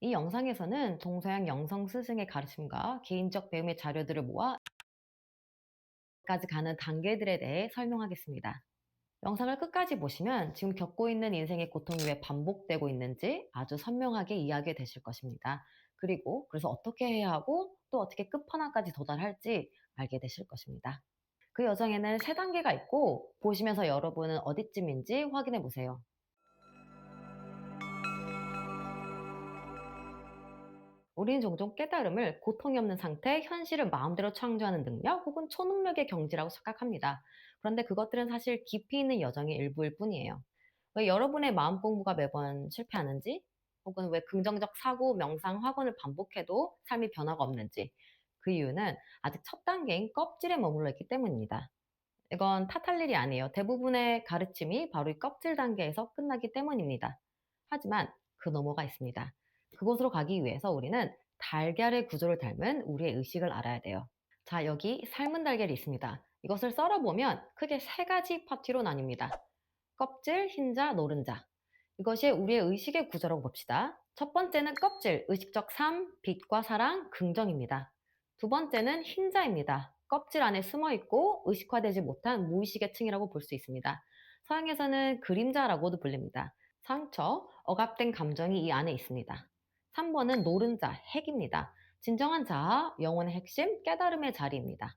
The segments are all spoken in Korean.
이 영상에서는 동서양 영성 스승의 가르침과 개인적 배움의 자료들을 모아 까지 가는 단계들에 대해 설명하겠습니다. 영상을 끝까지 보시면 지금 겪고 있는 인생의 고통이 왜 반복되고 있는지 아주 선명하게 이해하게 되실 것입니다. 그리고 그래서 어떻게 해야 하고 또 어떻게 끝판왕까지 도달할지 알게 되실 것입니다. 그 여정에는 세 단계가 있고 보시면서 여러분은 어디쯤인지 확인해 보세요. 우리는 종종 깨달음을 고통이 없는 상태, 현실을 마음대로 창조하는 능력 혹은 초능력의 경지라고 착각합니다. 그런데 그것들은 사실 깊이 있는 여정의 일부일 뿐이에요. 왜 여러분의 마음 공부가 매번 실패하는지, 혹은 왜 긍정적 사고, 명상, 확언을 반복해도 삶이 변화가 없는지, 그 이유는 아직 첫 단계인 껍질에 머물러 있기 때문입니다. 이건 탓할 일이 아니에요. 대부분의 가르침이 바로 이 껍질 단계에서 끝나기 때문입니다. 하지만 그 너머가 있습니다. 그곳으로 가기 위해서 우리는 달걀의 구조를 닮은 우리의 의식을 알아야 돼요. 자, 여기 삶은 달걀이 있습니다. 이것을 썰어보면 크게 세 가지 파티로 나뉩니다. 껍질, 흰자, 노른자. 이것이 우리의 의식의 구조라고 봅시다. 첫 번째는 껍질, 의식적 삶, 빛과 사랑, 긍정입니다. 두 번째는 흰자입니다. 껍질 안에 숨어 있고 의식화되지 못한 무의식의 층이라고 볼 수 있습니다. 서양에서는 그림자라고도 불립니다. 상처, 억압된 감정이 이 안에 있습니다. 3번은 노른자, 핵입니다. 진정한 자아, 영혼의 핵심, 깨달음의 자리입니다.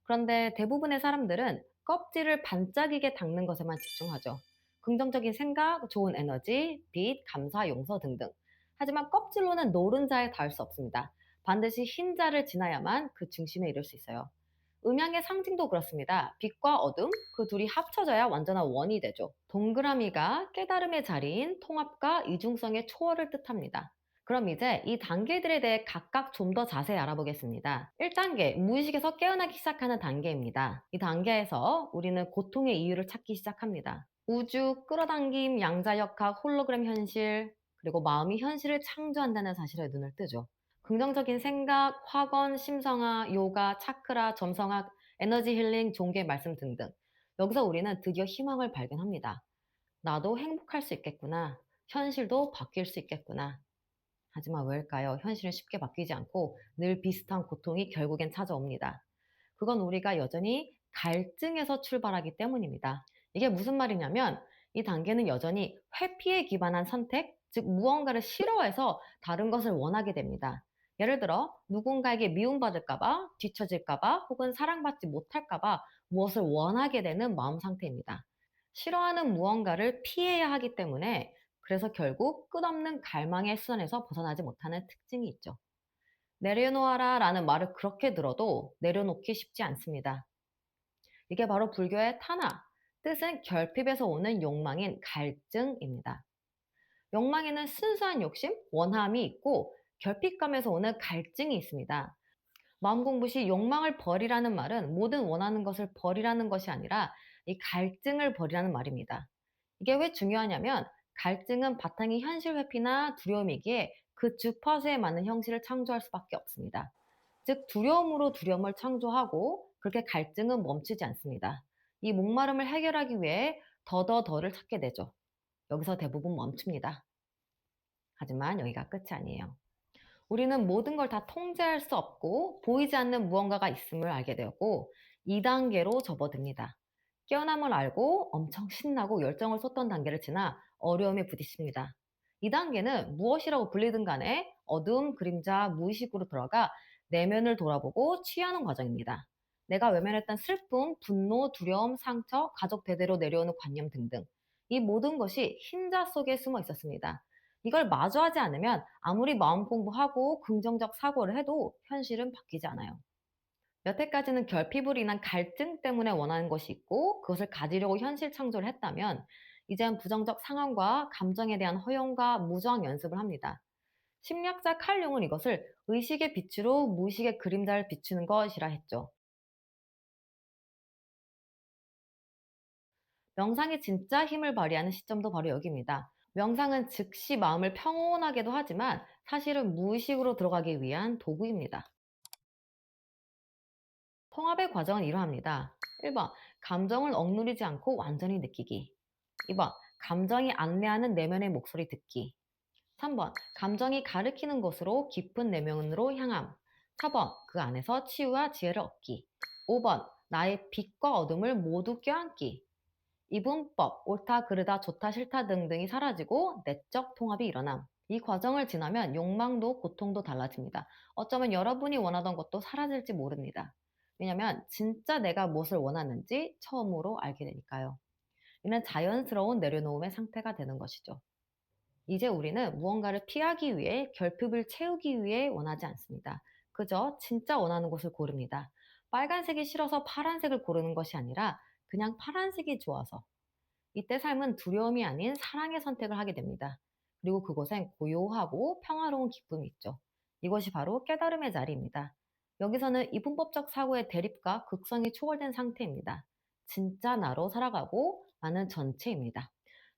그런데 대부분의 사람들은 껍질을 반짝이게 닦는 것에만 집중하죠. 긍정적인 생각, 좋은 에너지, 빛, 감사, 용서 등등. 하지만 껍질로는 노른자에 닿을 수 없습니다. 반드시 흰자를 지나야만 그 중심에 이를 수 있어요. 음양의 상징도 그렇습니다. 빛과 어둠, 그 둘이 합쳐져야 완전한 원이 되죠. 동그라미가 깨달음의 자리인 통합과 이중성의 초월을 뜻합니다. 그럼 이제 이 단계들에 대해 각각 좀 더 자세히 알아보겠습니다. 1단계, 무의식에서 깨어나기 시작하는 단계입니다. 이 단계에서 우리는 고통의 이유를 찾기 시작합니다. 우주, 끌어당김, 양자역학, 홀로그램 현실, 그리고 마음이 현실을 창조한다는 사실에 눈을 뜨죠. 긍정적인 생각, 확언, 심성화, 요가, 차크라, 점성학, 에너지 힐링, 종교의 말씀 등등. 여기서 우리는 드디어 희망을 발견합니다. 나도 행복할 수 있겠구나. 현실도 바뀔 수 있겠구나. 하지만 왜일까요? 현실은 쉽게 바뀌지 않고 늘 비슷한 고통이 결국엔 찾아옵니다. 그건 우리가 여전히 갈증에서 출발하기 때문입니다. 이게 무슨 말이냐면 이 단계는 여전히 회피에 기반한 선택, 즉 무언가를 싫어해서 다른 것을 원하게 됩니다. 예를 들어 누군가에게 미움받을까봐, 뒤처질까봐, 혹은 사랑받지 못할까봐 무엇을 원하게 되는 마음 상태입니다. 싫어하는 무언가를 피해야 하기 때문에 그래서 결국 끝없는 갈망의 수단에서 벗어나지 못하는 특징이 있죠. 내려놓아라 라는 말을 그렇게 들어도 내려놓기 쉽지 않습니다. 이게 바로 불교의 타나, 뜻은 결핍에서 오는 욕망인 갈증입니다. 욕망에는 순수한 욕심, 원함이 있고 결핍감에서 오는 갈증이 있습니다. 마음 공부 시 욕망을 버리라는 말은 모든 원하는 것을 버리라는 것이 아니라 이 갈증을 버리라는 말입니다. 이게 왜 중요하냐면 갈증은 바탕이 현실 회피나 두려움이기에 그 주파수에 맞는 형식을 창조할 수밖에 없습니다. 즉 두려움으로 두려움을 창조하고 그렇게 갈증은 멈추지 않습니다. 이 목마름을 해결하기 위해 더더더를 찾게 되죠. 여기서 대부분 멈춥니다. 하지만 여기가 끝이 아니에요. 우리는 모든 걸 다 통제할 수 없고 보이지 않는 무언가가 있음을 알게 되었고 2단계로 접어듭니다. 깨어남을 알고 엄청 신나고 열정을 쏟던 단계를 지나 어려움에 부딪힙니다. 2단계는 무엇이라고 불리든 간에 어두움, 그림자, 무의식으로 들어가 내면을 돌아보고 취하는 과정입니다. 내가 외면했던 슬픔, 분노, 두려움, 상처, 가족 대대로 내려오는 관념 등등. 이 모든 것이 흰자 속에 숨어 있었습니다. 이걸 마주하지 않으면 아무리 마음 공부하고 긍정적 사고를 해도 현실은 바뀌지 않아요. 여태까지는 결핍으로 인한 갈증 때문에 원하는 것이 있고 그것을 가지려고 현실 창조를 했다면 이젠 부정적 상황과 감정에 대한 허용과 무저항 연습을 합니다. 심리학자 칼 융은 이것을 의식의 빛으로 무의식의 그림자를 비추는 것이라 했죠. 명상이 진짜 힘을 발휘하는 시점도 바로 여기입니다. 명상은 즉시 마음을 평온하게도 하지만 사실은 무의식으로 들어가기 위한 도구입니다. 통합의 과정은 이러합니다. 1번, 감정을 억누르지 않고 완전히 느끼기. 2번, 감정이 안내하는 내면의 목소리 듣기. 3번 감정이 가리키는 곳으로 깊은 내면으로 향함. 4번 그 안에서 치유와 지혜를 얻기. 5번 나의 빛과 어둠을 모두 껴안기. 이분법, 옳다, 그르다, 좋다, 싫다 등등이 사라지고 내적 통합이 일어남. 이 과정을 지나면 욕망도 고통도 달라집니다. 어쩌면 여러분이 원하던 것도 사라질지 모릅니다. 왜냐면 진짜 내가 무엇을 원하는지 처음으로 알게 되니까요. 이는 자연스러운 내려놓음의 상태가 되는 것이죠. 이제 우리는 무언가를 피하기 위해 결핍을 채우기 위해 원하지 않습니다. 그저 진짜 원하는 것을 고릅니다. 빨간색이 싫어서 파란색을 고르는 것이 아니라 그냥 파란색이 좋아서 이때 삶은 두려움이 아닌 사랑의 선택을 하게 됩니다. 그리고 그곳엔 고요하고 평화로운 기쁨이 있죠. 이것이 바로 깨달음의 자리입니다. 여기서는 이분법적 사고의 대립과 극성이 초월된 상태입니다. 진짜 나로 살아가고 나는 전체입니다.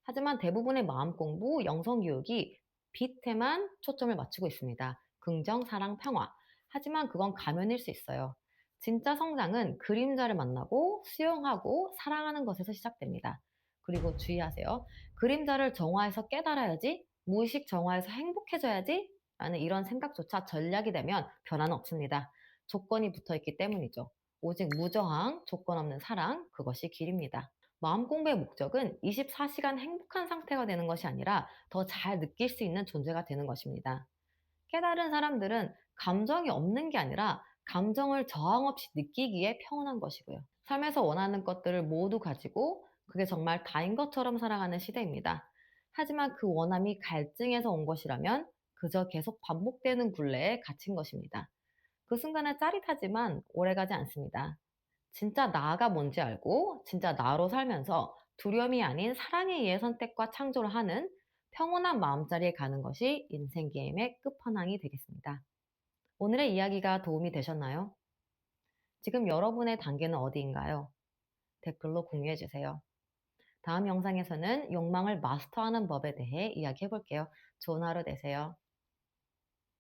하지만 대부분의 마음 공부, 영성 교육이 빛에만 초점을 맞추고 있습니다. 긍정, 사랑, 평화. 하지만 그건 가면일 수 있어요. 진짜 성장은 그림자를 만나고 수용하고 사랑하는 것에서 시작됩니다. 그리고 주의하세요. 그림자를 정화해서 깨달아야지, 무의식 정화해서 행복해져야지 라는 이런 생각조차 전략이 되면 변화는 없습니다. 조건이 붙어 있기 때문이죠. 오직 무저항, 조건 없는 사랑, 그것이 길입니다. 마음 공부의 목적은 24시간 행복한 상태가 되는 것이 아니라 더 잘 느낄 수 있는 존재가 되는 것입니다. 깨달은 사람들은 감정이 없는 게 아니라 감정을 저항 없이 느끼기에 평온한 것이고요. 삶에서 원하는 것들을 모두 가지고 그게 정말 다인 것처럼 살아가는 시대입니다. 하지만 그 원함이 갈증에서 온 것이라면 그저 계속 반복되는 굴레에 갇힌 것입니다. 그 순간은 짜릿하지만 오래가지 않습니다. 진짜 나가 뭔지 알고 진짜 나로 살면서 두려움이 아닌 사랑에 의해 선택과 창조를 하는 평온한 마음자리에 가는 것이 인생 게임의 끝판왕이 되겠습니다. 오늘의 이야기가 도움이 되셨나요? 지금 여러분의 단계는 어디인가요? 댓글로 공유해 주세요. 다음 영상에서는 욕망을 마스터하는 법에 대해 이야기해 볼게요. 좋은 하루 되세요.